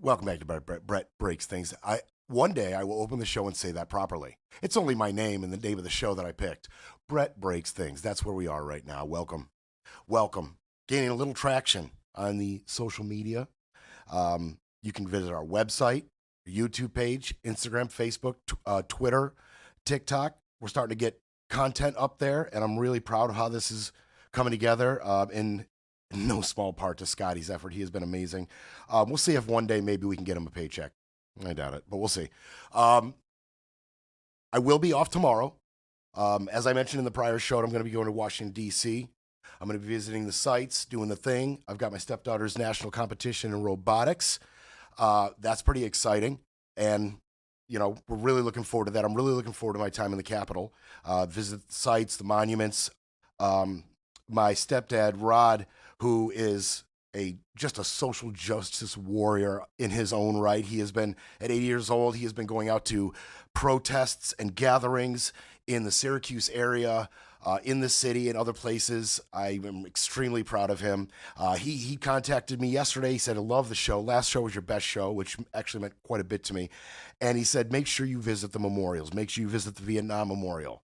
Welcome back to Brett Breaks Things. One day I will open the show and say that properly. It's only my name and the name of the show that I picked. Brett Breaks Things. That's where we are right now. Welcome. Welcome. Gaining a little traction on the social media. You can visit our website, YouTube page, Instagram, Facebook, Twitter, TikTok. We're starting to get content up there, and I'm really proud of how this is coming together in no small part to Scotty's effort. He has been amazing. We'll see if one day maybe we can get him a paycheck. I doubt it, but we'll see. I will be off tomorrow. As I mentioned in the prior show, I'm going to be going to Washington, D.C. I'm going to be visiting the sites, doing the thing. I've got my stepdaughter's national competition in robotics. That's pretty exciting. And, you know, we're really looking forward to that. I'm really looking forward to my time in the Capitol. Visit the sites, the monuments. My stepdad, Rod, who is just a social justice warrior in his own right. He has been, at 80 years old, he has been going out to protests and gatherings in the Syracuse area, in the city and other places. I am extremely proud of him. He contacted me yesterday. He said, I love the show. Last show was your best show, which actually meant quite a bit to me. And he said, make sure you visit the memorials. Make sure you visit the Vietnam Memorial.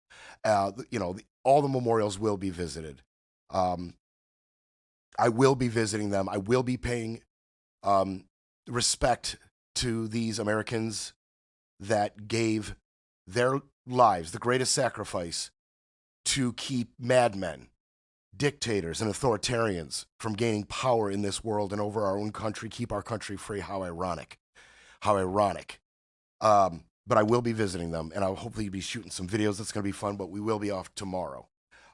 All the memorials will be visited. I will be visiting them. I will be paying respect to these Americans that gave their lives, the greatest sacrifice, to keep madmen, dictators, and authoritarians from gaining power in this world and over our own country, keep our country free. How ironic. How ironic. But I will be visiting them, and I'll hopefully be shooting some videos. That's going to be fun, but we will be off tomorrow.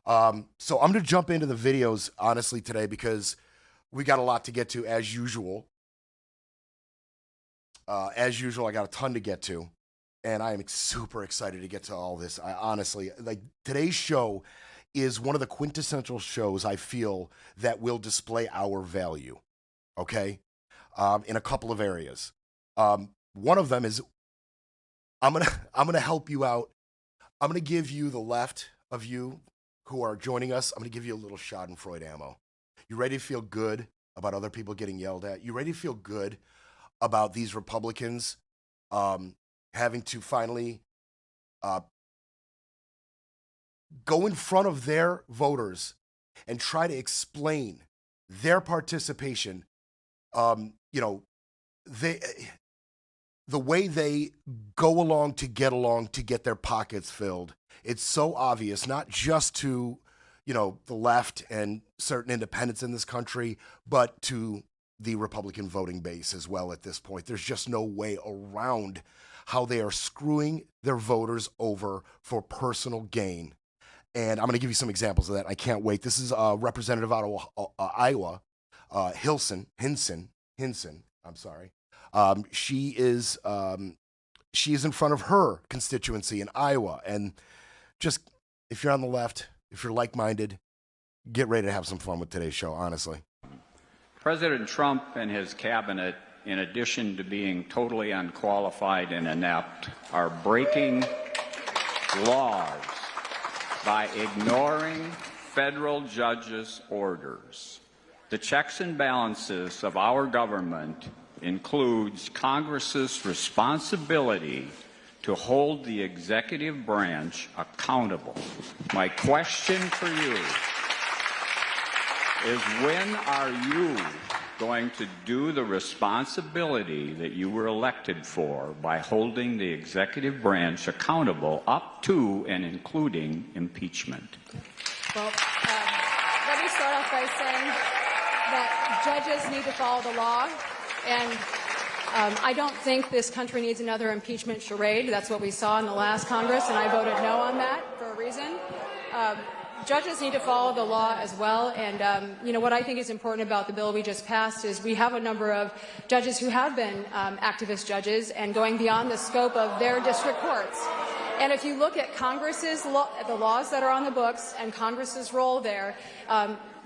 So I'm going to jump into the videos, honestly, today, because we got a lot to get to, as usual. I got a ton to get to, and I am super excited to get to all this. I honestly, today's show is one of the quintessential shows I feel that will display our value, okay, in a couple of areas. One of them is I'm gonna help you out. I'm going to give you, the left of you who are joining us, I'm going to give you a little Schadenfreude ammo. You ready to feel good about other people getting yelled at? You ready to feel good about these Republicans having to finally go in front of their voters and try to explain their participation? The way they go along to get their pockets filled. It's so obvious, not just to, the left and certain independents in this country, but to the Republican voting base as well at this point. There's just no way around how they are screwing their voters over for personal gain. And I'm going to give you some examples of that. I can't wait. This is Representative out of Iowa, Hinson. I'm sorry. She is in front of her constituency in Iowa. And just, if you're on the left, if you're like-minded, get ready to have some fun with today's show, honestly. President Trump and his cabinet, in addition to being totally unqualified and inept, are breaking laws by ignoring federal judges' orders. The checks and balances of our government includes Congress's responsibility to hold the executive branch accountable. My question for you is, when are you going to do the responsibility that you were elected for by holding the executive branch accountable up to and including impeachment? Well, let me start off by saying that judges need to follow the law, and I don't think this country needs another impeachment charade. That's what we saw in the last Congress, and I voted no on that for a reason. Judges need to follow the law as well, and what I think is important about the bill we just passed is we have a number of judges who have been activist judges and going beyond the scope of their district courts. And if you look at Congress's the laws that are on the books and Congress's role there,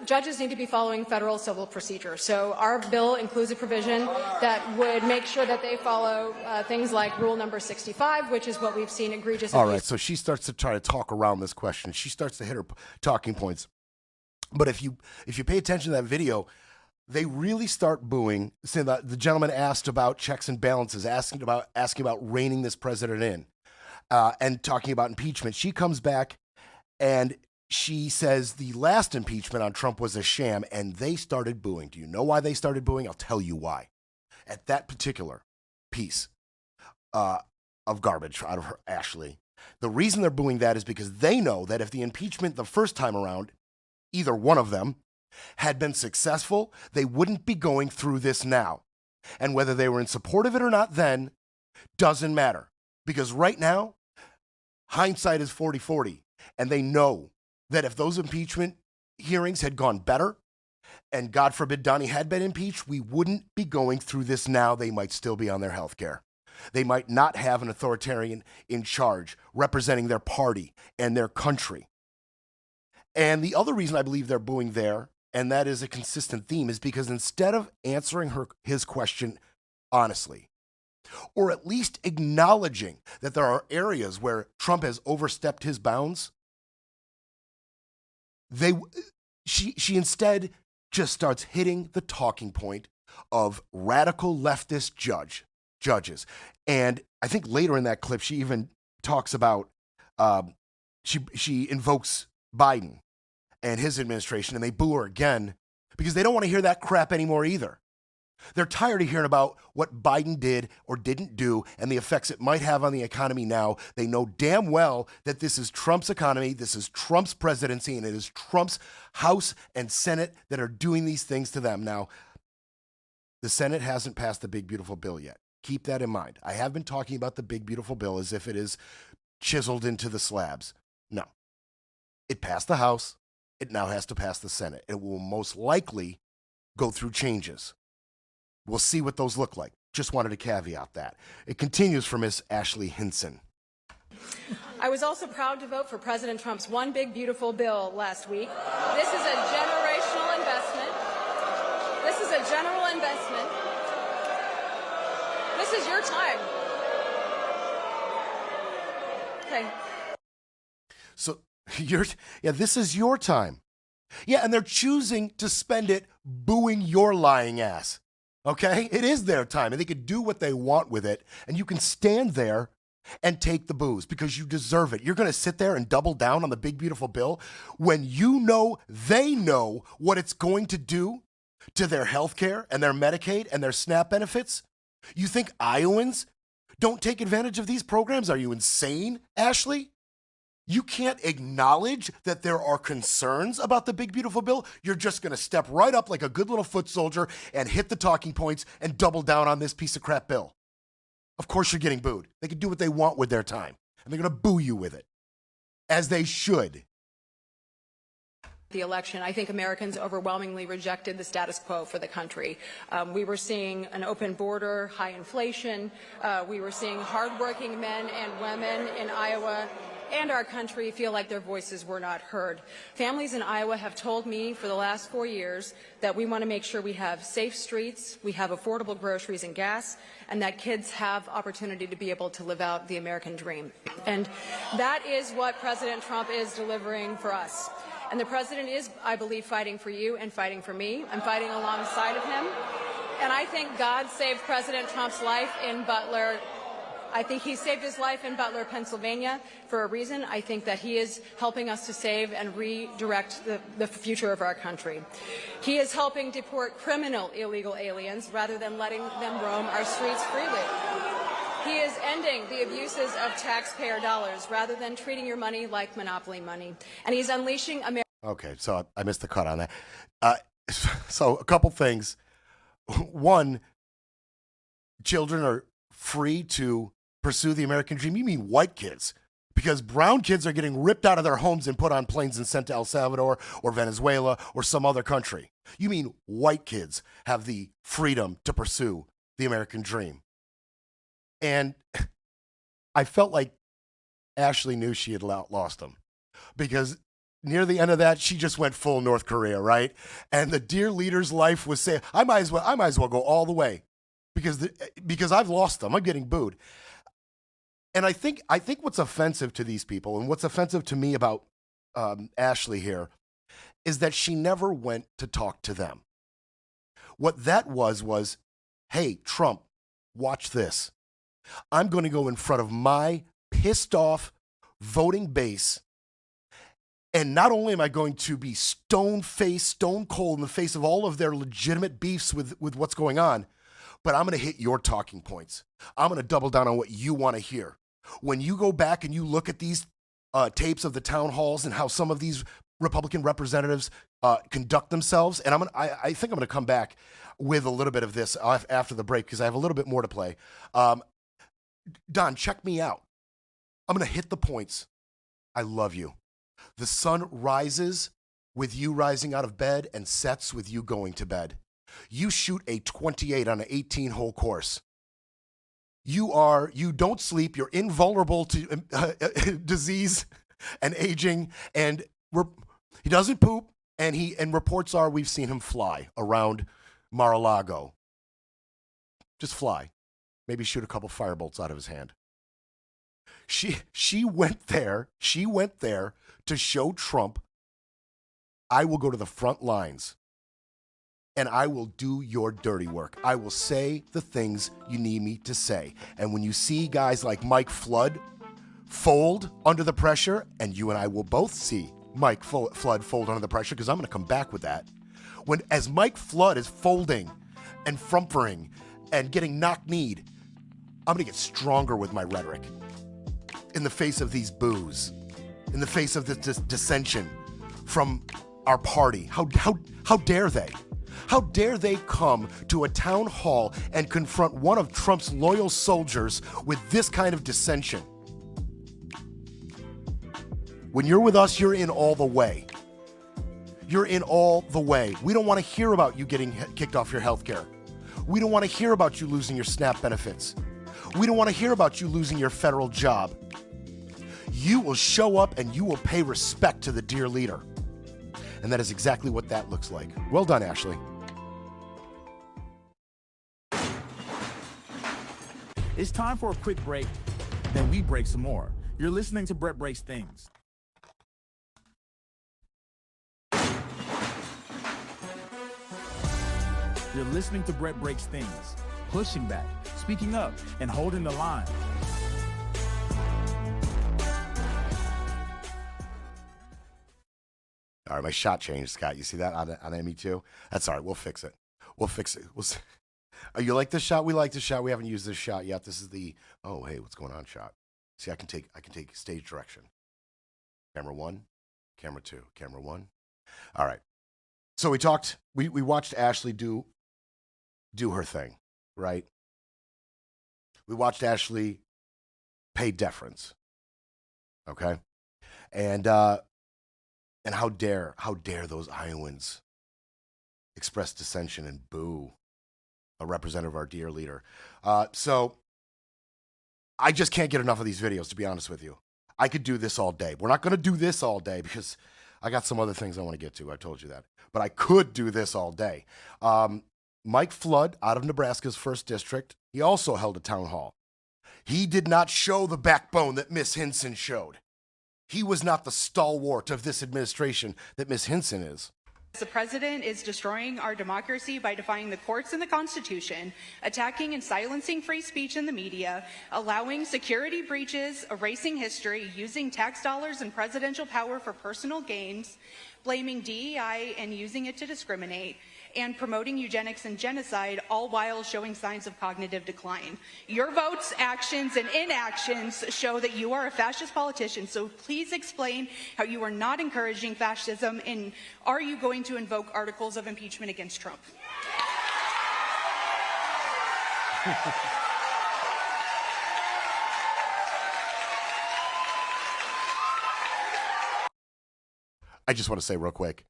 judges need to be following federal civil procedure. So our bill includes a provision that would make sure that they follow things like Rule number 65, which is what we've seen egregious abuse. All right, so she starts to try to talk around this question. She starts to hit her talking points. But if you pay attention to that video, they really start booing. So the gentleman asked about checks and balances, asking about reining this president in, and talking about impeachment. She comes back and she says the last impeachment on Trump was a sham, and they started booing. Do you know why they started booing? I'll tell you why. At that particular piece of garbage out of her, Ashley, the reason they're booing that is because they know that if the impeachment the first time around, either one of them, had been successful, they wouldn't be going through this now. And whether they were in support of it or not then doesn't matter. Because right now, hindsight is 40-40. And they know that if those impeachment hearings had gone better, and God forbid Donnie had been impeached, we wouldn't be going through this now. They might still be on their health care. They might not have an authoritarian in charge representing their party and their country. And the other reason I believe they're booing there, and that is a consistent theme, is because instead of answering his question honestly, or at least acknowledging that there are areas where Trump has overstepped his bounds, she instead just starts hitting the talking point of radical leftist judges. And I think later in that clip, she even talks about, she invokes Biden and his administration, and they boo her again because they don't want to hear that crap anymore either. They're tired of hearing about what Biden did or didn't do and the effects it might have on the economy now. They know damn well that this is Trump's economy, this is Trump's presidency, and it is Trump's House and Senate that are doing these things to them. Now, the Senate hasn't passed the big, beautiful bill yet. Keep that in mind. I have been talking about the big, beautiful bill as if it is chiseled into the slabs. No. It passed the House. It now has to pass the Senate. It will most likely go through changes. We'll see what those look like. Just wanted to caveat that. It continues for Miss Ashley Hinson. I was also proud to vote for President Trump's One Big Beautiful Bill last week. This is a generational investment. This is a general investment. This is your time. Okay. So this is your time. Yeah, and they're choosing to spend it booing your lying ass. Okay? It is their time, and they could do what they want with it, and you can stand there and take the boos because you deserve it. You're going to sit there and double down on the big, beautiful bill when you know they know what it's going to do to their health care and their Medicaid and their SNAP benefits? You think Iowans don't take advantage of these programs? Are you insane, Ashley? You can't acknowledge that there are concerns about the big, beautiful bill. You're just going to step right up like a good little foot soldier and hit the talking points and double down on this piece of crap bill. Of course you're getting booed. They can do what they want with their time, and they're going to boo you with it, as they should. The election, I think Americans overwhelmingly rejected the status quo for the country. We were seeing an open border, high inflation. We were seeing hardworking men and women in Iowa and our country feel like their voices were not heard. Families in Iowa have told me for the last 4 years that we want to make sure we have safe streets, we have affordable groceries and gas, and that kids have opportunity to be able to live out the American dream. And that is what President Trump is delivering for us. And the president is, I believe, fighting for you and fighting for me. I'm fighting alongside of him. And I think God saved President Trump's life in Butler. I think he saved his life in Butler, Pennsylvania for a reason. I think that he is helping us to save and redirect the future of our country. He is helping deport criminal illegal aliens rather than letting them roam our streets freely. He is ending the abuses of taxpayer dollars rather than treating your money like monopoly money. And he's unleashing America. Okay, so I missed the cut on that. So a couple things. One, children are free to pursue the American dream. You mean white kids? Because brown kids are getting ripped out of their homes and put on planes and sent to El Salvador or Venezuela or some other country. You mean white kids have the freedom to pursue the American dream. And I felt like Ashley knew she had lost them because near the end of that, she just went full North Korea, right? And the dear leader's life was saying, I might as well go all the way because I've lost them. I'm getting booed. And I think what's offensive to these people and what's offensive to me about Ashley here is that she never went to talk to them. What that was, hey, Trump, watch this. I'm going to go in front of my pissed off voting base. And not only am I going to be stone cold in the face of all of their legitimate beefs with what's going on, but I'm going to hit your talking points. I'm going to double down on what you want to hear. When you go back and you look at these tapes of the town halls and how some of these Republican representatives conduct themselves, and I think I'm going to come back with a little bit of this after the break because I have a little bit more to play. Don, check me out. I'm going to hit the points. I love you. The sun rises with you rising out of bed and sets with you going to bed. You shoot a 28 on an 18-hole course. You don't sleep. You're invulnerable to disease and aging. And he doesn't poop. And reports are we've seen him fly around Mar-a-Lago. Just fly. Maybe shoot a couple firebolts out of his hand. She went there to show Trump, I will go to the front lines and I will do your dirty work. I will say the things you need me to say. And when you see guys like Mike Flood fold under the pressure, and you and I will both see Mike Flood fold under the pressure, because I'm going to come back with that. As Mike Flood is folding and frumpering and getting knock-kneed, I'm going to get stronger with my rhetoric in the face of these boos, in the face of this dissension from our party. How dare they? How dare they come to a town hall and confront one of Trump's loyal soldiers with this kind of dissension? When you're with us, you're in all the way. You're in all the way. We don't want to hear about you getting kicked off your health care. We don't want to hear about you losing your SNAP benefits. We don't want to hear about you losing your federal job. You will show up and you will pay respect to the dear leader. And that is exactly what that looks like. Well done, Ashley. It's time for a quick break, then we break some more. You're listening to Brett Breaks Things. You're listening to Brett Breaks Things, pushing back, speaking up, and holding the line. All right, my shot changed, Scott. You see that on ME2? That's all right. We'll fix it. Oh, you like this shot? We like this shot. We haven't used this shot yet. This is the, oh, hey, what's going on shot. See, I can take stage direction. Camera 1, camera 2, camera 1. All right. So we watched Ashley do her thing, right? We watched Ashley pay deference. Okay? And how dare those Iowans express dissension and boo a representative of our dear leader. So I just can't get enough of these videos, to be honest with you. I could do this all day. We're not going to do this all day because I got some other things I want to get to. I told you that. But I could do this all day. Mike Flood, out of Nebraska's 1st District, he also held a town hall. He did not show the backbone that Miss Hinson showed. He was not the stalwart of this administration that Miss Hinson is. The president is destroying our democracy by defying the courts and the Constitution, attacking and silencing free speech in the media, allowing security breaches, erasing history, using tax dollars and presidential power for personal gains, blaming DEI and using it to discriminate, and promoting eugenics and genocide, all while showing signs of cognitive decline. Your votes, actions, and inactions show that you are a fascist politician, so please explain how you are not encouraging fascism, and are you going to invoke articles of impeachment against Trump? I just want to say real quick,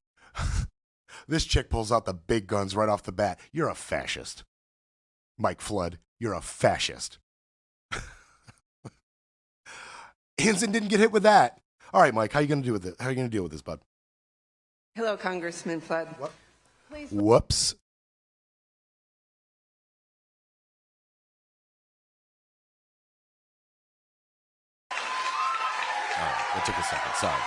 this chick pulls out the big guns right off the bat. You're a fascist. Mike Flood, you're a fascist. Hinson didn't get hit with that. All right, Mike, how you going to do with it? How are you going to deal with this, bud? Hello, Congressman Flood. What? Please. Whoops. All right, that took a second. Sorry.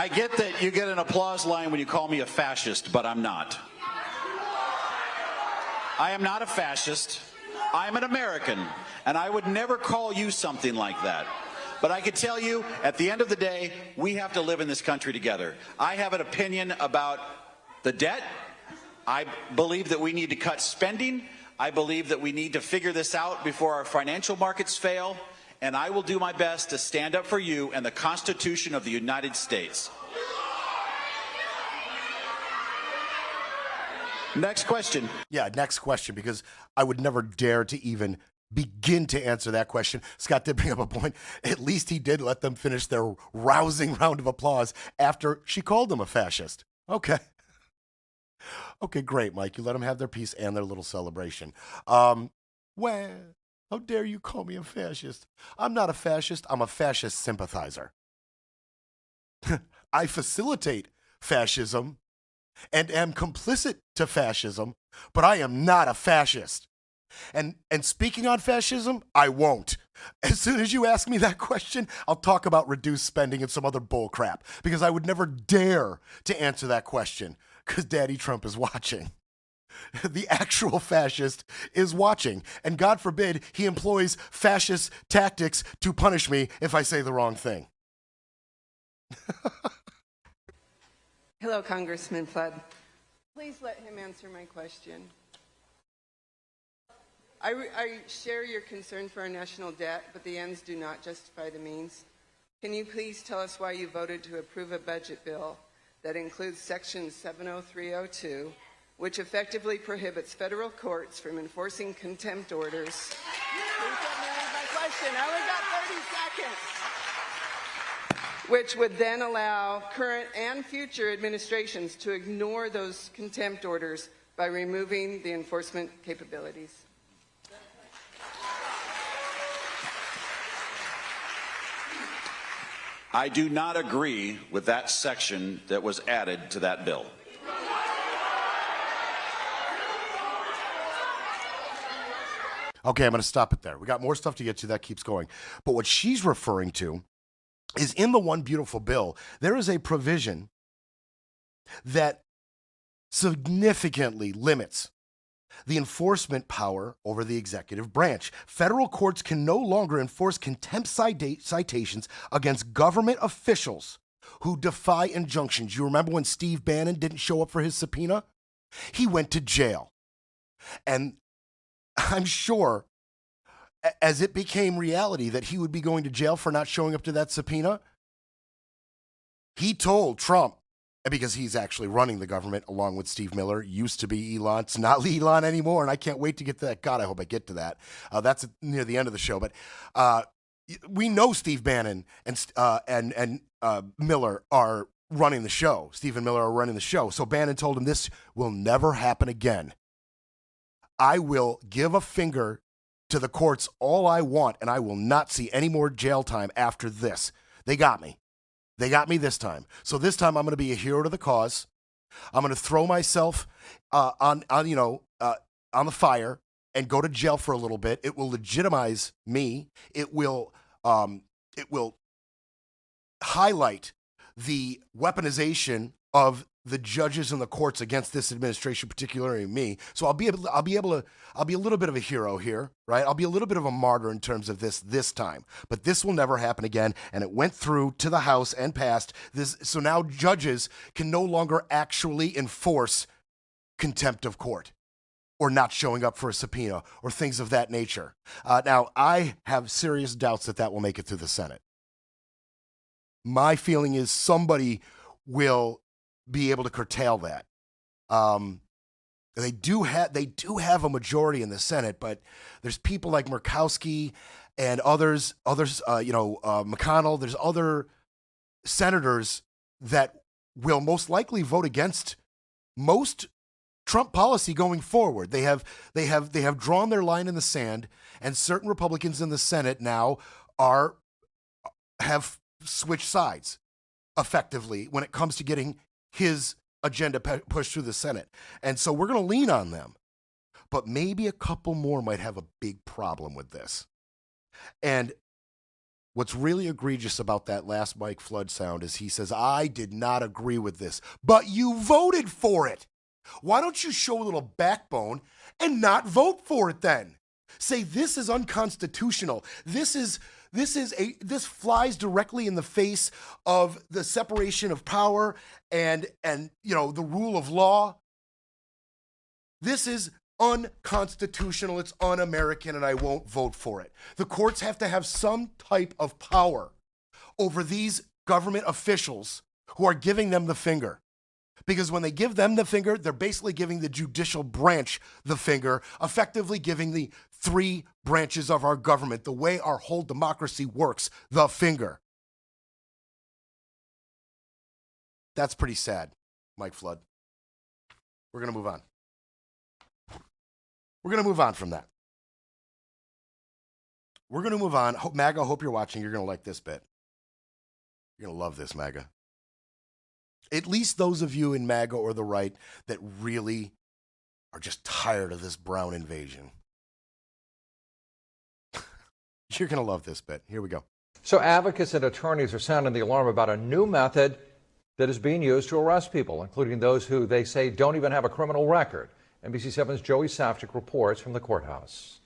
I get that you get an applause line when you call me a fascist, but I'm not. I am not a fascist. I'm an American, and I would never call you something like that. But I can tell you, at the end of the day, we have to live in this country together. I have an opinion about the debt. I believe that we need to cut spending. I believe that we need to figure this out before our financial markets fail. And I will do my best to stand up for you and the Constitution of the United States. Next question. Yeah, next question, because I would never dare to even begin to answer that question. Scott did bring up a point. At least he did let them finish their rousing round of applause after she called him a fascist. Okay. Okay, great, Mike. You let them have their piece and their little celebration. Well, how dare you call me a fascist? I'm not a fascist. I'm a fascist sympathizer. I facilitate fascism and am complicit to fascism, but I am not a fascist. And speaking on fascism, I won't. As soon as you ask me that question, I'll talk about reduced spending and some other bull crap, because I would never dare to answer that question, because Daddy Trump is watching. The actual fascist is watching, and God forbid he employs fascist tactics to punish me if I say the wrong thing. Hello, Congressman Flood. Please let him answer my question. I share your concern for our national debt, but the ends do not justify the means. Can you please tell us why you voted to approve a budget bill that includes Section 70302, which effectively prohibits federal courts from enforcing contempt orders? Please let me ask my question. I only got 30 seconds. Which would then allow current and future administrations to ignore those contempt orders by removing the enforcement capabilities. I do not agree with that section that was added to that bill. Okay, I'm going to stop it there. We got more stuff to get to. That keeps going. But what she's referring to is in the One Beautiful Bill, there is a provision that significantly limits the enforcement power over the executive branch. Federal courts can no longer enforce contempt citations against government officials who defy injunctions. You remember when Steve Bannon didn't show up for his subpoena? He went to jail. And I'm sure as it became reality that he would be going to jail for not showing up to that subpoena, he told Trump, because he's actually running the government along with Steve Miller, used to be Elon. It's not Elon anymore, and I can't wait to get to that. God, I hope I get to that. That's near the end of the show. But we know Steve Bannon and Miller are running the show. Steve and Miller are running the show. So Bannon told him this will never happen again. I will give a finger to the courts all I want, and I will not see any more jail time after this. They got me. They got me this time. So this time I'm going to be a hero to the cause. I'm going to throw myself on the fire and go to jail for a little bit. It will legitimize me. It will highlight the weaponization of the judges and the courts against this administration, particularly me. So I'll be a little bit of a hero here, right? I'll be a little bit of a martyr in terms of this time. But this will never happen again. And it went through to the House and passed this. So now judges can no longer actually enforce contempt of court or not showing up for a subpoena or things of that nature. Now, I have serious doubts that will make it through the Senate. My feeling is somebody will be able to curtail that. They do have a majority in the Senate, but there's people like Murkowski and others, McConnell. There's other senators that will most likely vote against most Trump policy going forward. They have drawn their line in the sand, and certain Republicans in the Senate now have switched sides effectively when it comes to getting his agenda pushed through the Senate. And so we're going to lean on them. But maybe a couple more might have a big problem with this. And What's really egregious about that last Mike Flood sound is he says, I did not agree with this, but you voted for it. Why don't you show a little backbone and not vote for it then? Say this is unconstitutional. This flies directly in the face of the separation of power and the rule of law. This is unconstitutional, it's un-American, and I won't vote for it. The courts have to have some type of power over these government officials who are giving them the finger. Because when they give them the finger, they're basically giving the judicial branch the finger, effectively giving the three branches of our government, the way our whole democracy works, the finger. That's pretty sad, Mike Flood. We're going to move on. We're going to move on from that. We're going to move on. MAGA, hope you're watching. You're going to like this bit. You're going to love this, MAGA. At least those of you in MAGA or the right that really are just tired of this brown invasion. You're going to love this bit. Here we go. So advocates and attorneys are sounding the alarm about a new method that is being used to arrest people, including those who they say don't even have a criminal record. NBC7's Joey Safchik reports from the courthouse.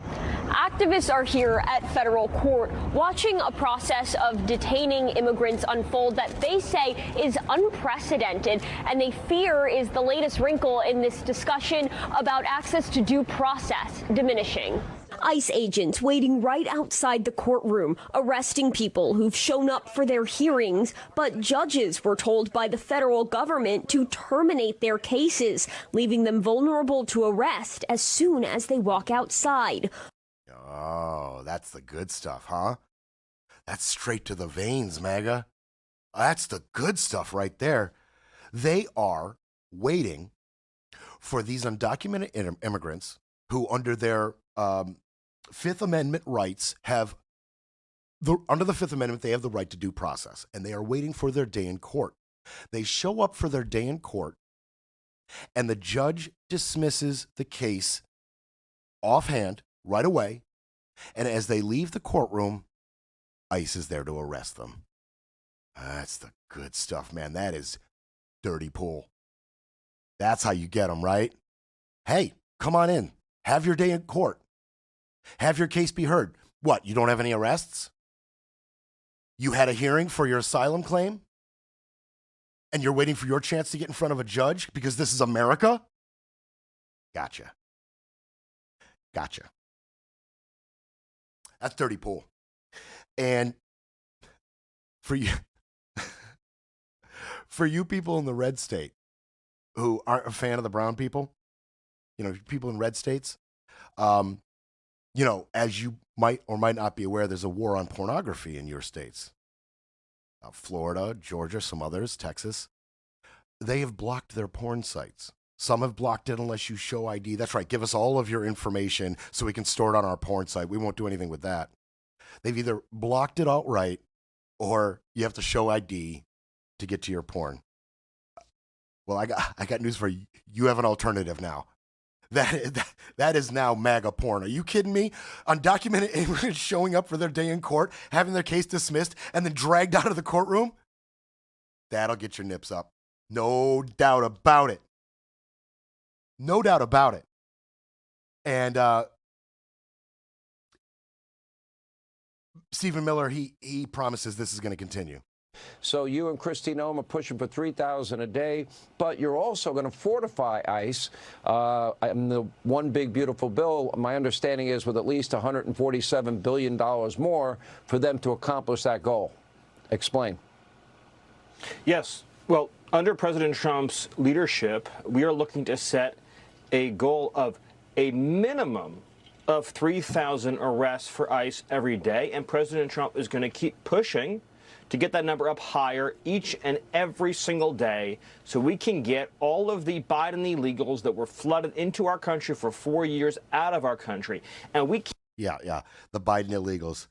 Activists are here at federal court watching a process of detaining immigrants unfold that they say is unprecedented, and they fear is the latest wrinkle in this discussion about access to due process diminishing. ICE agents waiting right outside the courtroom, arresting people who've shown up for their hearings, but judges were told by the federal government to terminate their cases, leaving them vulnerable to arrest as soon as they walk outside. Oh, that's the good stuff, huh? That's straight to the veins, MAGA. That's the good stuff right there. They are waiting for these undocumented immigrants who, under their Fifth Amendment rights, under the Fifth Amendment, they have the right to due process, and they are waiting for their day in court. They show up for their day in court, and the judge dismisses the case offhand right away. And as they leave the courtroom, ICE is there to arrest them. That's the good stuff, man. That is dirty pool. That's how you get them, right? Hey, come on in. Have your day in court. Have your case be heard. What, you don't have any arrests? You had a hearing for your asylum claim? And you're waiting for your chance to get in front of a judge because this is America? Gotcha. That's dirty pool. And for you people in the red state who aren't a fan of the brown people, people in red states, as you might or might not be aware, there's a war on pornography in your states. Florida, Georgia, some others, Texas. They have blocked their porn sites. Some have blocked it unless you show ID. That's right. Give us all of your information so we can store it on our porn site. We won't do anything with that. They've either blocked it outright or you have to show ID to get to your porn. Well, I got news for you. You have an alternative now. That is now MAGA porn. Are you kidding me? Undocumented immigrants showing up for their day in court, having their case dismissed, and then dragged out of the courtroom? That'll get your nips up. No doubt about it. No doubt about it. And Stephen Miller, he promises this is going to continue. So you and Kristi Noem are pushing for $3,000 a day, but you're also going to fortify ICE. And the one big beautiful bill, my understanding is with at least $147 billion more for them to accomplish that goal. Explain. Yes. Well, under President Trump's leadership, we are looking to set a goal of a minimum of 3,000 arrests for ICE every day, and President Trump is going to keep pushing to get that number up higher each and every single day so we can get all of the Biden illegals that were flooded into our country for 4 years out of our country. And we can't. Yeah, the Biden illegals.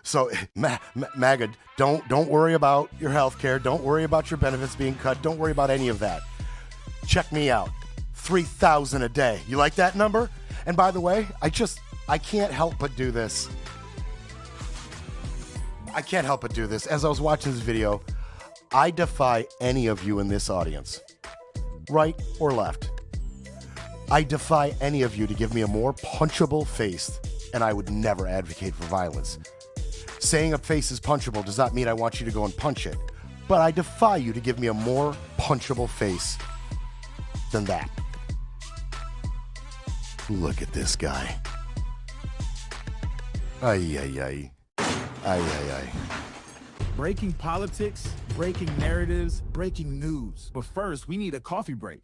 So, MAGA, don't worry about your health care. Don't worry about your benefits being cut. Don't worry about any of that. Check me out. 3,000 a day. You like that number? And by the way, I can't help but do this. I can't help but do this. As I was watching this video, I defy any of you in this audience, right or left. I defy any of you to give me a more punchable face, and I would never advocate for violence. Saying a face is punchable does not mean I want you to go and punch it, but I defy you to give me a more punchable face than that. Look at this guy. Ay, ay, ay. Ay, ay, ay. Breaking politics, breaking narratives, breaking news. But first, we need a coffee break.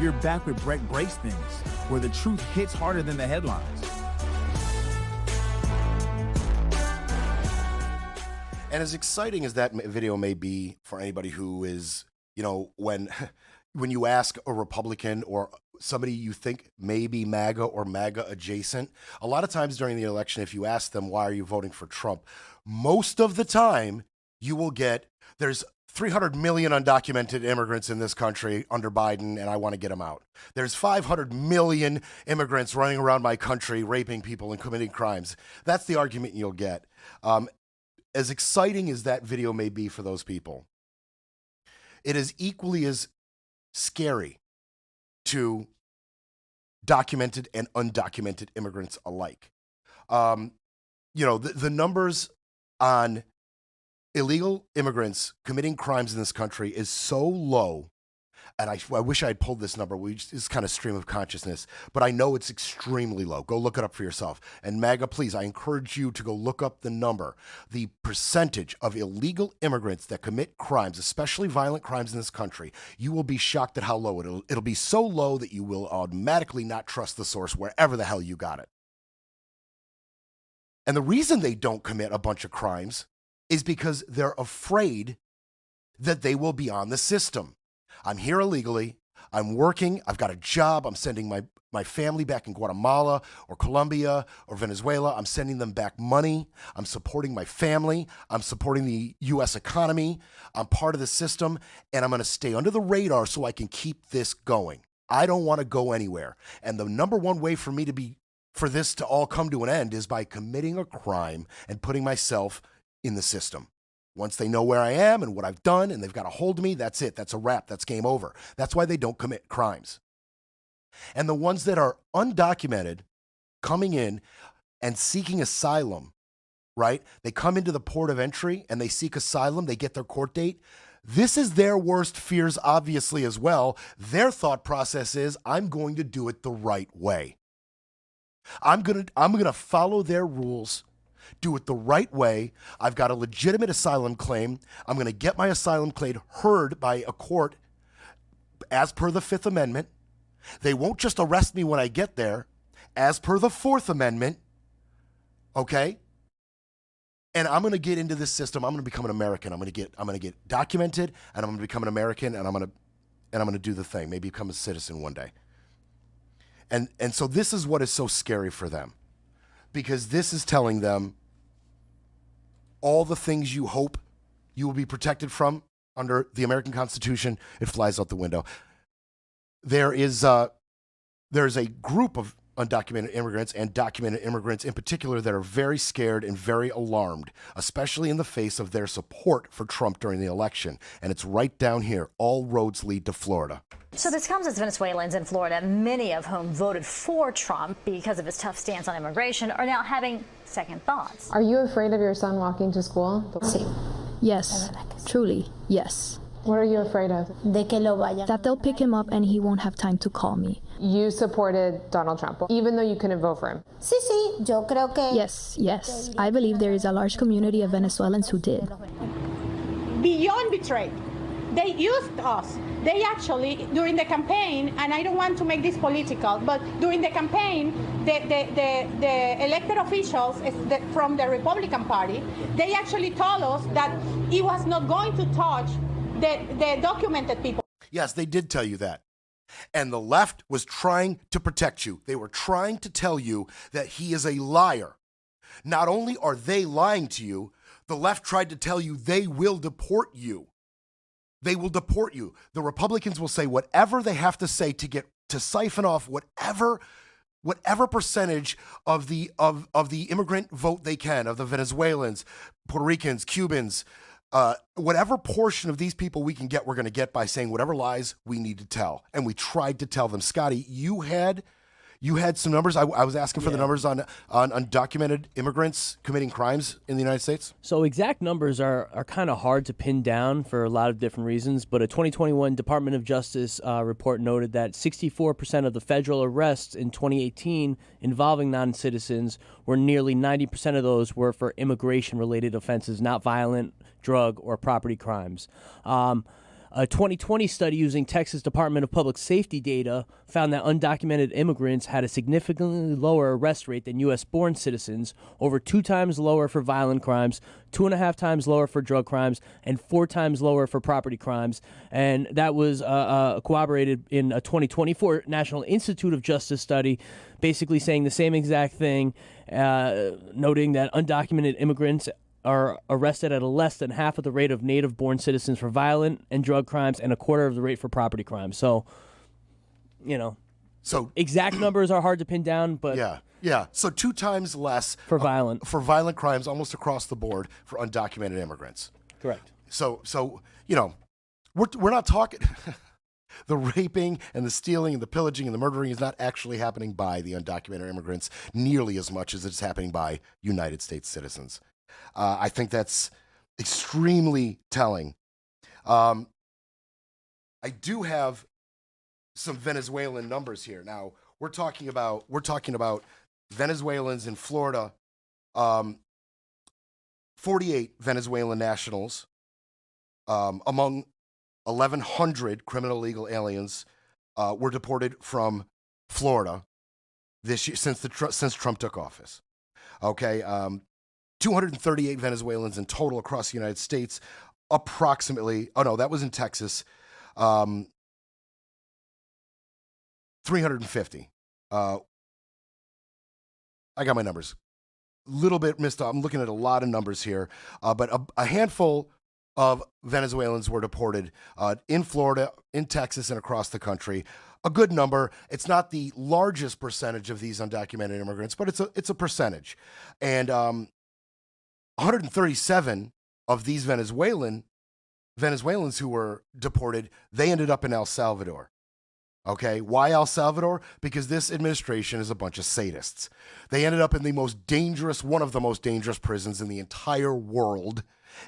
You're back with Brett Breaks Things, where the truth hits harder than the headlines. And as exciting as that video may be for anybody who is, you know, when you ask a Republican or somebody you think may be MAGA or MAGA adjacent, a lot of times during the election, if you ask them, why are you voting for Trump? Most of the time you will get, there's 300 million undocumented immigrants in this country under Biden, and I want to get them out. There's 500 million immigrants running around my country, raping people and committing crimes. That's the argument you'll get. As exciting as that video may be for those people, it is equally as scary to documented and undocumented immigrants alike. You know, the numbers on illegal immigrants committing crimes in this country is so low, and I wish I had pulled this number. It's kind of stream of consciousness, but I know it's extremely low. Go look it up for yourself. And MAGA, please, I encourage you to go look up the number. The percentage of illegal immigrants that commit crimes, especially violent crimes in this country, you will be shocked at how low it'll be so low that you will automatically not trust the source wherever the hell you got it. And the reason they don't commit a bunch of crimes is because they're afraid that they will be on the system. I'm here illegally, I'm working, I've got a job, I'm sending my family back in Guatemala or Colombia or Venezuela, I'm sending them back money, I'm supporting my family, I'm supporting the US economy, I'm part of the system, and I'm gonna stay under the radar so I can keep this going. I don't wanna go anywhere. And the number one way for this to all come to an end is by committing a crime and putting myself in the system. Once they know where I am and what I've done and they've got a hold of me, that's it. That's a wrap. That's game over. That's why they don't commit crimes. And the ones that are undocumented coming in and seeking asylum, right? They come into the port of entry and they seek asylum. They get their court date. This is their worst fears, obviously, as well. Their thought process is, I'm going to do it the right way. I'm gonna follow their rules, do it the right way. I've got a legitimate asylum claim. I'm going to get my asylum claim heard by a court as per the Fifth Amendment. They won't just arrest me when I get there, as per the Fourth Amendment. Okay? And I'm going to get into this system. I'm going to become an American. I'm going to get documented, and I'm going to become an American, and I'm going to do the thing, maybe become a citizen one day. And so this is what is so scary for them, because this is telling them all the things you hope you will be protected from under the American Constitution, it flies out the window. There's a group of undocumented immigrants and documented immigrants in particular that are very scared and very alarmed, especially in the face of their support for Trump during the election. And it's right down here. All roads lead to Florida. So this comes as Venezuelans in Florida, many of whom voted for Trump because of his tough stance on immigration, are now having second thoughts. Are you afraid of your son walking to school? Sí. Yes, truly, yes. What are you afraid of? That they'll pick him up and he won't have time to call me. You supported Donald Trump, even though you couldn't vote for him. Yes. I believe there is a large community of Venezuelans who did. Beyond betrayed. They used us. They actually, during the campaign, and I don't want to make this political, but during the campaign, the elected officials from the Republican Party, they actually told us that he was not going to touch the documented people. Yes, they did tell you that. And the left was trying to protect you. They were trying to tell you that he is a liar. Not only are they lying to you, the left tried to tell you they will deport you. They will deport you. The Republicans will say whatever they have to say to siphon off whatever whatever percentage of the immigrant vote they can, of the Venezuelans, Puerto Ricans, Cubans, whatever portion of these people we can get, we're going to get by saying whatever lies we need to tell. And we tried to tell them. Scotty, you had some numbers. I was asking for the numbers on undocumented immigrants committing crimes in the United States. So exact numbers are kind of hard to pin down for a lot of different reasons, but a 2021 Department of Justice report noted that 64% of the federal arrests in 2018 involving non-citizens were nearly 90% of those were for immigration-related offenses, not violent, drug, or property crimes. A 2020 study using Texas Department of Public Safety data found that undocumented immigrants had a significantly lower arrest rate than U.S.-born citizens, over 2 times lower for violent crimes, 2.5 times lower for drug crimes, and 4 times lower for property crimes. And that was corroborated in a 2024 National Institute of Justice study, basically saying the same exact thing, noting that undocumented immigrants are arrested at a less than half of the rate of native-born citizens for violent and drug crimes and a quarter of the rate for property crimes. So, so exact numbers are hard to pin down, but yeah. So 2 times less for violent crimes almost across the board for undocumented immigrants. Correct. So we're not talking. The raping and the stealing and the pillaging and the murdering is not actually happening by the undocumented immigrants nearly as much as it's happening by United States citizens. I think that's extremely telling. I do have some Venezuelan numbers here. Now we're talking about Venezuelans in Florida. 48 Venezuelan nationals among 1,100 criminal illegal aliens were deported from Florida this year since Trump took office. Okay. 238 Venezuelans in total across the United States, approximately. Oh no, that was in Texas. 350. I got my numbers. Little bit missed up. I'm looking at a lot of numbers here, but a handful of Venezuelans were deported in Florida, in Texas, and across the country. A good number. It's not the largest percentage of these undocumented immigrants, but it's a percentage. And 137 of these Venezuelans who were deported, they ended up in El Salvador. Okay, why El Salvador? Because this administration is a bunch of sadists. They ended up in one of the most dangerous prisons in the entire world,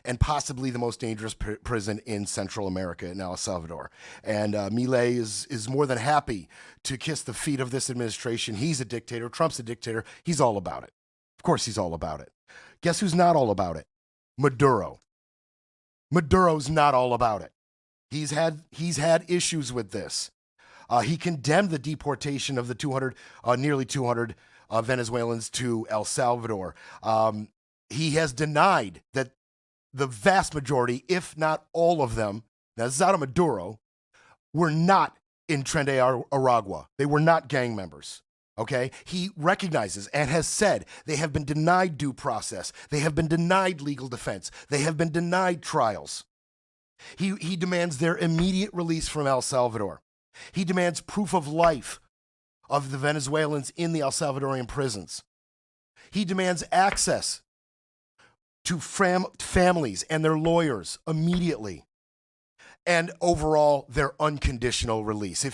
and possibly the most dangerous prison in Central America, in El Salvador. And Milei is more than happy to kiss the feet of this administration. He's a dictator. Trump's a dictator. He's all about it. Of course he's all about it. Guess who's not all about it? Maduro. Maduro's not all about it. He's had issues with this. He condemned the deportation of the nearly 200 Venezuelans to El Salvador. He has denied that the vast majority, if not all of them, now this is out of Maduro, were not in Tren de Aragua. They were not gang members. Okay, he recognizes and has said they have been denied due process. They have been denied legal defense. They have been denied trials. He demands their immediate release from El Salvador. He demands proof of life of the Venezuelans in the El Salvadorian prisons. He demands access to families and their lawyers immediately. And overall, their unconditional release.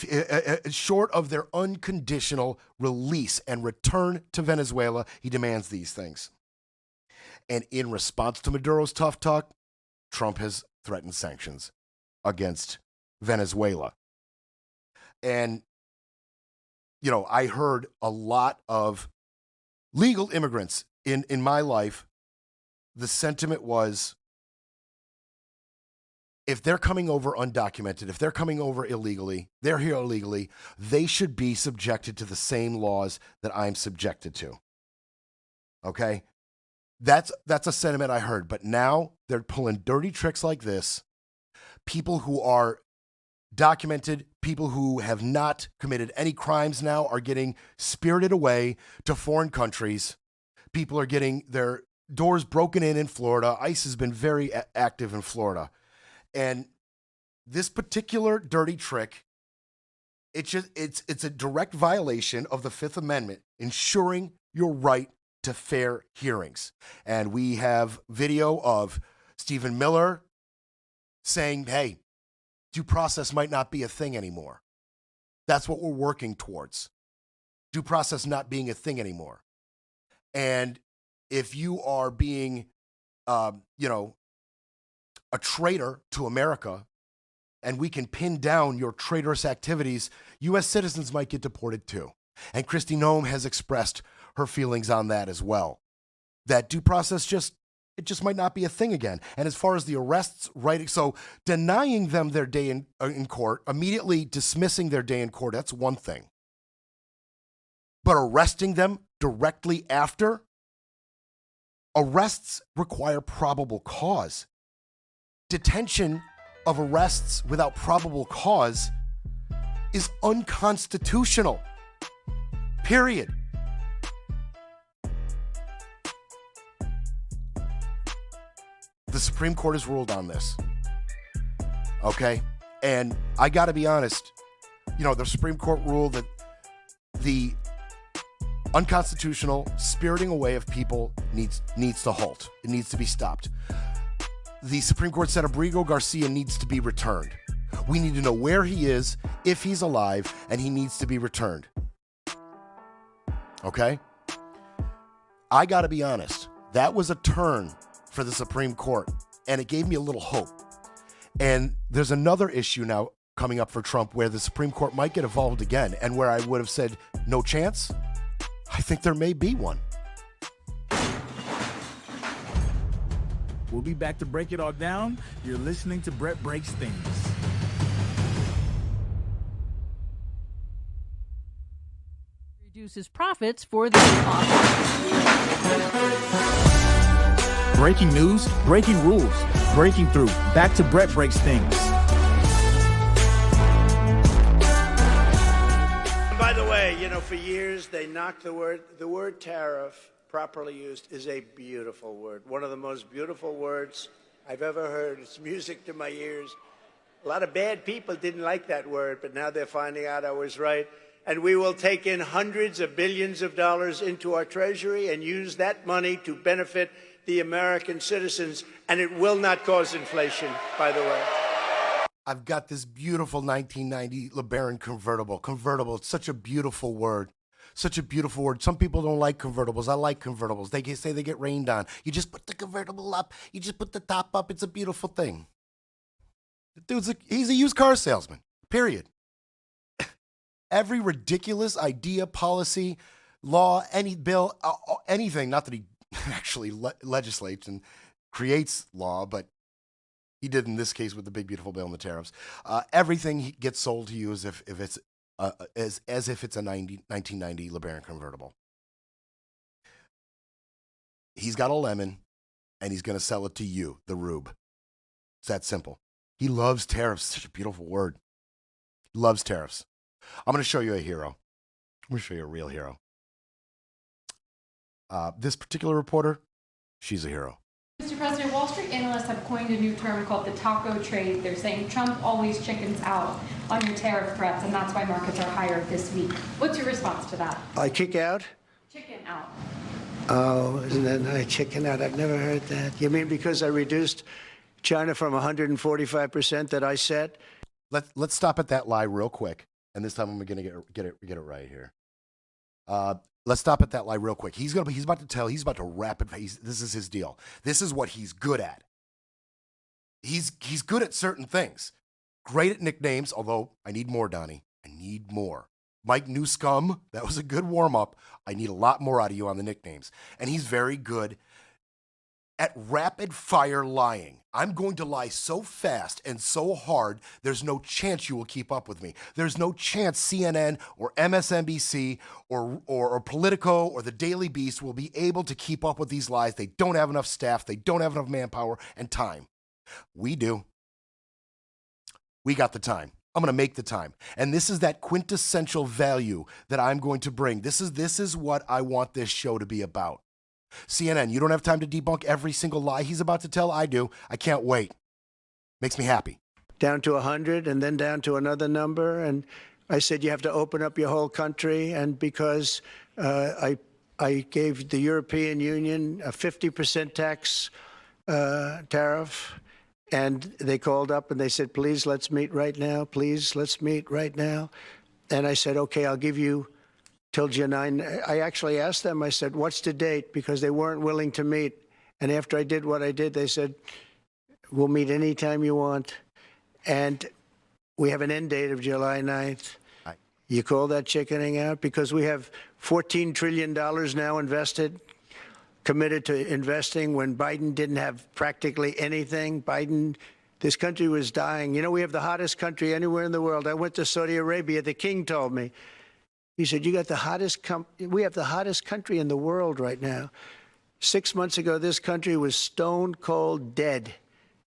Short of their unconditional release and return to Venezuela, he demands these things. And in response to Maduro's tough talk, Trump has threatened sanctions against Venezuela. And, I heard a lot of legal immigrants in my life. The sentiment was, if they're coming over undocumented, if they're coming over illegally, they're here illegally, they should be subjected to the same laws that I'm subjected to. Okay? That's a sentiment I heard. But now they're pulling dirty tricks like this. People who are documented, people who have not committed any crimes now are getting spirited away to foreign countries. People are getting their doors broken in Florida. ICE has been very active in Florida. And this particular dirty trick it's a direct violation of the Fifth Amendment, ensuring your right to fair hearings. And we have video of Stephen Miller saying, hey, due process might not be a thing anymore. That's what we're working towards. Due process not being a thing anymore. And if you are being, a traitor to America, and we can pin down your traitorous activities, U.S. citizens might get deported too. And Kristi Noem has expressed her feelings on that as well. That due process just might not be a thing again. And as far as the arrests, right, so denying them their day in court, immediately dismissing their day in court, that's one thing. But arresting them directly after, arrests require probable cause. Detention of arrests without probable cause is unconstitutional. Period. The Supreme Court has ruled on this. Okay? And I got to be honest, the Supreme Court ruled that the unconstitutional spiriting away of people needs to halt. It needs to be stopped. The Supreme Court said Abrigo Garcia needs to be returned. We need to know where he is, if he's alive, and he needs to be returned. Okay? I got to be honest. That was a turn for the Supreme Court, and it gave me a little hope. And there's another issue now coming up for Trump where the Supreme Court might get involved again, and where I would have said no chance, I think there may be one. We'll be back to break it all down. You're listening to Brett Breaks Things. Reduces profits for the Breaking news, breaking rules, breaking through. Back to Brett Breaks Things. And by the way, for years they knocked the word tariff, properly used, is a beautiful word. One of the most beautiful words I've ever heard. It's music to my ears. A lot of bad people didn't like that word, but now they're finding out I was right. And we will take in hundreds of billions of dollars into our treasury and use that money to benefit the American citizens, and it will not cause inflation, by the way. I've got this beautiful 1990 LeBaron convertible. Convertible, it's such a beautiful word. Such a beautiful word. Some people don't like convertibles. I like convertibles. They say they get rained on. You just put the convertible up. You just put the top up. It's a beautiful thing. The he's a used car salesman, period. Every ridiculous idea, policy, law, any bill, anything, not that he actually legislates and creates law, but he did in this case with the big, beautiful bill and the tariffs. Everything gets sold to you as if it's as if it's a 1990 LeBaron convertible. He's got a lemon, and he's going to sell it to you, the rube. It's that simple. He loves tariffs. Such a beautiful word. He loves tariffs. I'm going to show you a hero. I'm going to show you a real hero. This particular reporter, she's a hero. Mr. President, Wall Street analysts have coined a new term called the taco trade. They're saying Trump always chickens out on your tariff threats, and that's why markets are higher this week. What's your response to that? I kick out? Chicken out. Oh, isn't that nice? Chicken out. I've never heard that. You mean because I reduced China from 145% that I set? Let's stop at that lie real quick, and this time I'm going to get it right here. Let's stop at that lie real quick. He's about to rapid. This is his deal. This is what he's good at. He's good at certain things. Great at nicknames, although I need more, Donnie. I need more. Mike Newscum, that was a good warm-up. I need a lot more out of you on the nicknames. And he's very good at rapid-fire lying. I'm going to lie so fast and so hard, there's no chance you will keep up with me. There's no chance CNN or MSNBC or Politico or the Daily Beast will be able to keep up with these lies. They don't have enough staff. They don't have enough manpower and time. We do. We got the time. I'm going to make the time. And this is that quintessential value that I'm going to bring. This is what I want this show to be about. CNN, you don't have time to debunk every single lie he's about to tell? I do. I can't wait. Makes me happy. Down to 100 and then down to another number. And I said, you have to open up your whole country. And because I gave the European Union a 50% tax tariff, and they called up and they said, please, let's meet right now. Please, let's meet right now. And I said, okay, I'll give you till July 9. I actually asked them, I said, what's the date? Because they weren't willing to meet. And after I did what I did, they said, we'll meet anytime you want. And we have an end date of July 9th. You call that chickening out? Because we have $14 trillion now invested, committed to investing when Biden didn't have practically anything. This country was dying. You know, we have the hottest country anywhere in the world. I went to Saudi Arabia. The king told me. He said, you got the hottest, we have the hottest country in the world right now. 6 months ago, this country was stone cold dead.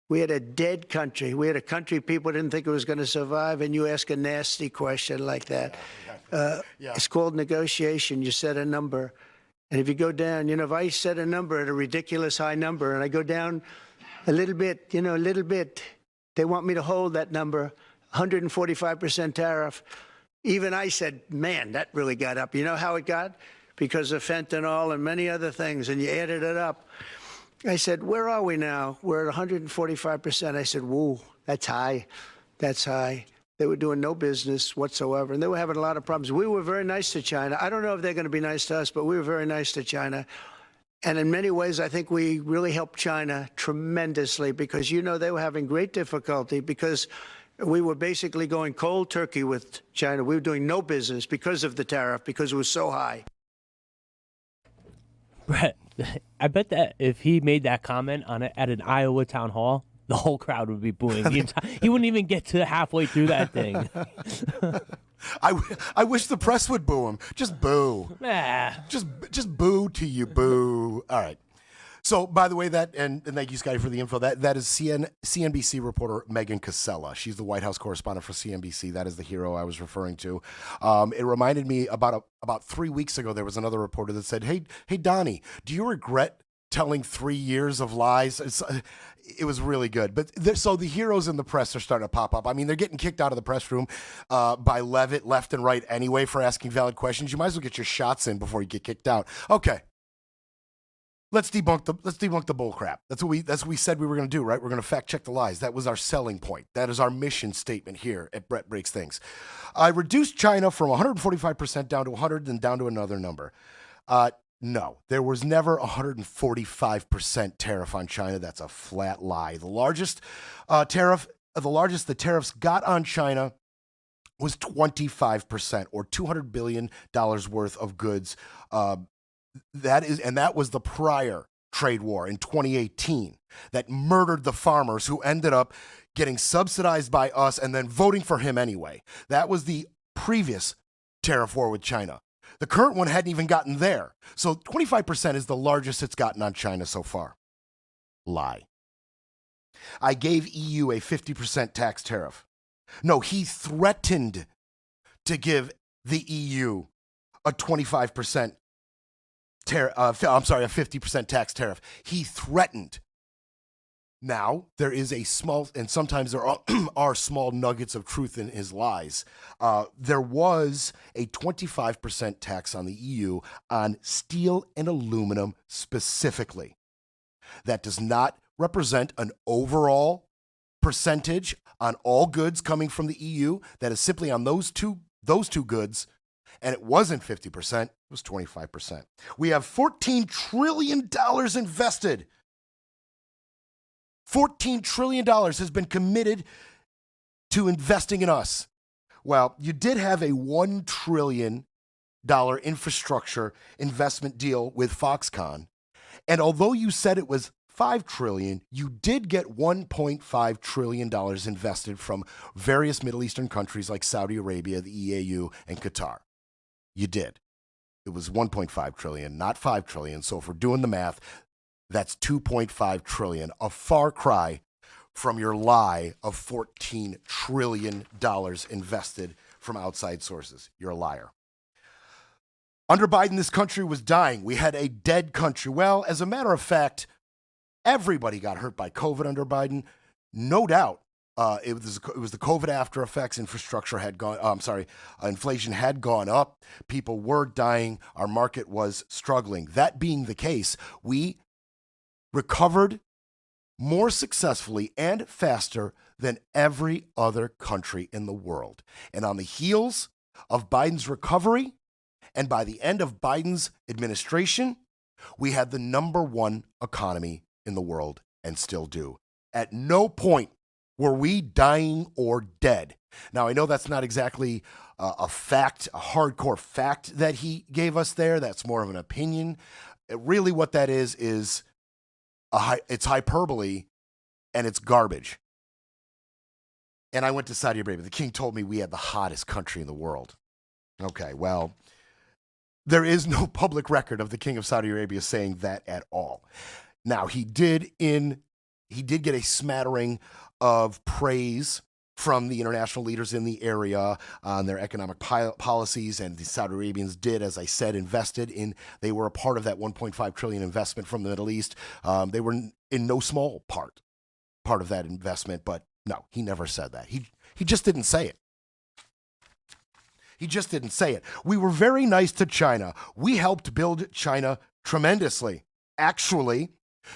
We had a dead country. We had a country people didn't think it was going to survive, and you ask a nasty question like that. It's called negotiation. You set a number. And if you go down, you know, if I set a number at a ridiculous high number and I go down a little bit, you know, a little bit, they want me to hold that number, 145% tariff. Even I said, man, that really got up. You know how it got? Because of fentanyl and many other things, and you added it up. I said, where are we now? We're at 145%. I said, whoa, that's high. That's high. They were doing no business whatsoever, and they were having a lot of problems. We were very nice to China. I don't know if they're going to be nice to us, but we were very nice to China. And in many ways, I think we really helped China tremendously because, you know, they were having great difficulty because we were basically going cold turkey with China. We were doing no business because of the tariff, because it was so high. Brett, I bet that if he made that comment on it at an Iowa town hall, the whole crowd would be booing. He wouldn't even get to halfway through that thing. I wish the press would boo him. Just boo. Just boo to you, boo. All right. So, by the way, and thank you, Scotty, for the info. That is CNBC reporter Megan Casella. She's the White House correspondent for CNBC. That is the hero I was referring to. It reminded me about 3 weeks ago, there was another reporter that said, hey, Donnie, do you regret telling 3 years of lies? It was really good. But so the heroes in the press are starting to pop up. I mean, they're getting kicked out of the press room by Levitt left and right anyway for asking valid questions. You might as well get your shots in before you get kicked out. Okay. Let's debunk the bull crap. That's what we said we were going to do, right? We're going to fact check the lies. That was our selling point. That is our mission statement here at Brett Breaks Things. I reduced China from 145% down to 100, then down to another number. No, there was never 145% tariff on China. That's a flat lie. The largest the tariffs got on China was 25%, or $200 billion worth of goods. That was the prior trade war in 2018 that murdered the farmers who ended up getting subsidized by us and then voting for him anyway. That was the previous tariff war with China. The current one hadn't even gotten there. So 25% is the largest it's gotten on China so far. Lie. I gave EU a 50% tax tariff. No, he threatened to give the EU a 25% a 50% tax tariff. He threatened. Now, there is a small, and sometimes there are small nuggets of truth in his lies. There was a 25% tax on the EU on steel and aluminum specifically. That does not represent an overall percentage on all goods coming from the EU. That is simply on those two goods. And it wasn't 50%, it was 25%. We have $14 trillion invested. $14 trillion has been committed to investing in us. Well, you did have a $1 trillion infrastructure investment deal with Foxconn. And although you said it was $5 trillion, you did get $1.5 trillion invested from various Middle Eastern countries like Saudi Arabia, the EAU, and Qatar. You did. It was 1.5 trillion, not 5 trillion. So if we're doing the math, that's 2.5 trillion, a far cry from your lie of $14 trillion invested from outside sources. You're a liar. Under Biden, this country was dying. We had a dead country. Well, as a matter of fact, everybody got hurt by COVID under Biden. No doubt It was the COVID after effects. Inflation had gone up. People were dying. Our market was struggling. That being the case, we recovered more successfully and faster than every other country in the world. And on the heels of Biden's recovery, and by the end of Biden's administration, we had the #1 economy in the world and still do. At no point were we dying or dead. Now, I know that's not exactly a fact, a hardcore fact that he gave us there. That's more of an opinion. Really what that is it's hyperbole and it's garbage. And I went to Saudi Arabia. The king told me we had the hottest country in the world. Okay, well, there is no public record of the king of Saudi Arabia saying that at all. Now, he did get a smattering of praise from the international leaders in the area on their economic policies, and the Saudi Arabians did, as I said, they were a part of that $1.5 trillion investment from the Middle East. They were in no small part of that investment, but no, he never said that. He just didn't say it. He just didn't say it. We were very nice to China. We helped build China tremendously. Actually,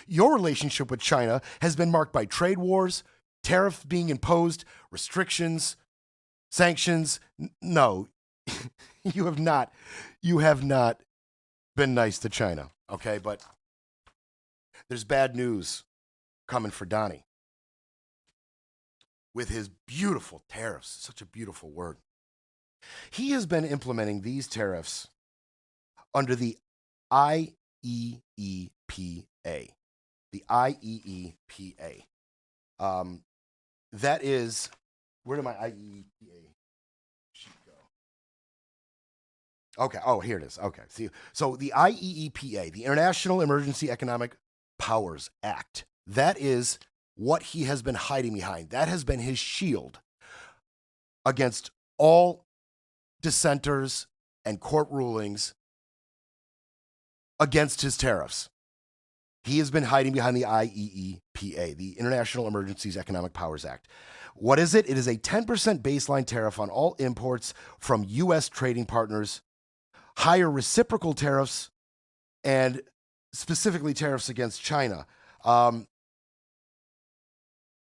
your relationship with China has been marked by trade wars, tariffs being imposed, restrictions, sanctions. No, you have not been nice to China, okay? But there's bad news coming for Donnie with his beautiful tariffs. Such a beautiful word. He has been implementing these tariffs under the IEEPA. The IEEPA. That is, where did my IEEPA sheet go? Okay, here it is. Okay, see, so the IEEPA, the International Emergency Economic Powers Act, that is what he has been hiding behind. That has been his shield against all dissenters and court rulings against his tariffs. He has been hiding behind the IEEPA, the International Emergencies Economic Powers Act. What is it? It is a 10% baseline tariff on all imports from U.S. trading partners, higher reciprocal tariffs, and specifically tariffs against China.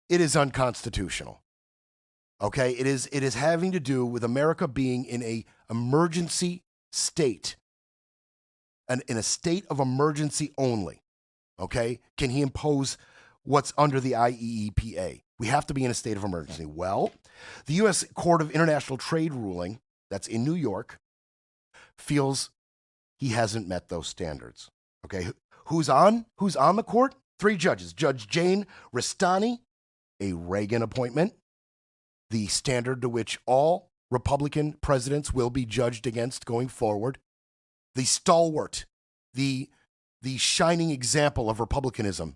It is unconstitutional. Okay, it is having to do with America being in a emergency state, and in a state of emergency only. Okay, can he impose what's under the IEEPA? We have to be in a state of emergency. Well, the U.S. Court of International Trade ruling, that's in New York, feels he hasn't met those standards. Okay, who's on the court? 3 judges. Judge Jane Rastani, a Reagan appointment, the standard to which all Republican presidents will be judged against going forward. The stalwart, the shining example of republicanism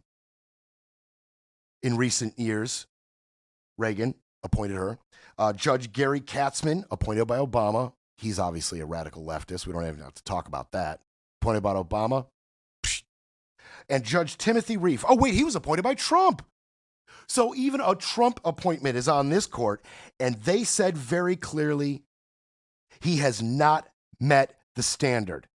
in recent years. Reagan appointed her. Judge Gary Katzman, appointed by Obama. He's obviously a radical leftist. We don't even have to talk about that. Appointed by Obama. Psh. And Judge Timothy Reif. Oh, wait, he was appointed by Trump. So even a Trump appointment is on this court, and they said very clearly he has not met the standard.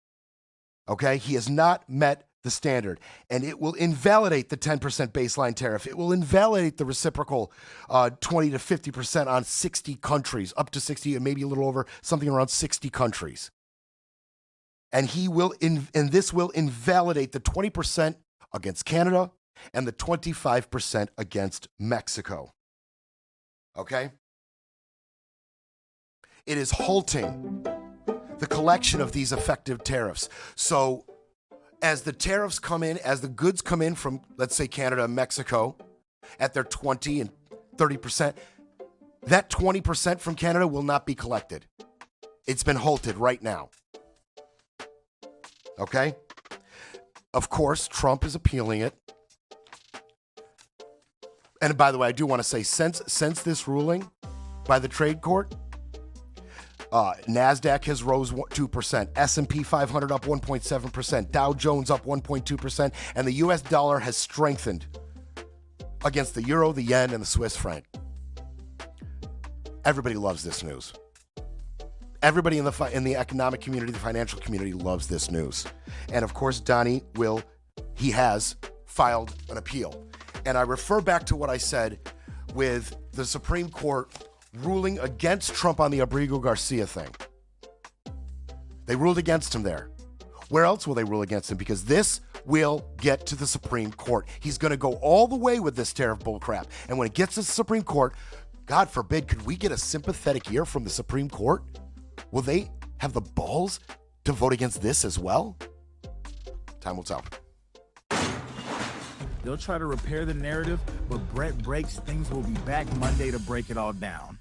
Okay? He has not met the standard, and it will invalidate the 10% baseline tariff. It will invalidate the reciprocal 20 to 50% on 60 countries, up to 60, and maybe a little over, something around 60 countries. And this will invalidate the 20% against Canada and the 25% against Mexico. Okay? It is halting the collection of these effective tariffs. So as the tariffs come in, as the goods come in from, let's say, Canada and Mexico at their 20 and 30%, that 20% from Canada will not be collected. It's been halted right now. Okay? Of course, Trump is appealing it. And by the way, I do want to say, since this ruling by the trade court, NASDAQ has rose 2%, S&P 500 up 1.7%, Dow Jones up 1.2%, and the U.S. dollar has strengthened against the euro, the yen, and the Swiss franc. Everybody loves this news. Everybody in the economic community, the financial community loves this news. And of course, Donnie has filed an appeal. And I refer back to what I said with the Supreme Court ruling against Trump on the Abrigo Garcia thing. They ruled against him there. Where else will they rule against him? Because this will get to the Supreme Court. He's going to go all the way with this tariff bullcrap. And when it gets to the Supreme Court, God forbid, could we get a sympathetic ear from the Supreme Court? Will they have the balls to vote against this as well? Time will tell. They'll try to repair the narrative, but Brett breaks things will be back Monday to break it all down.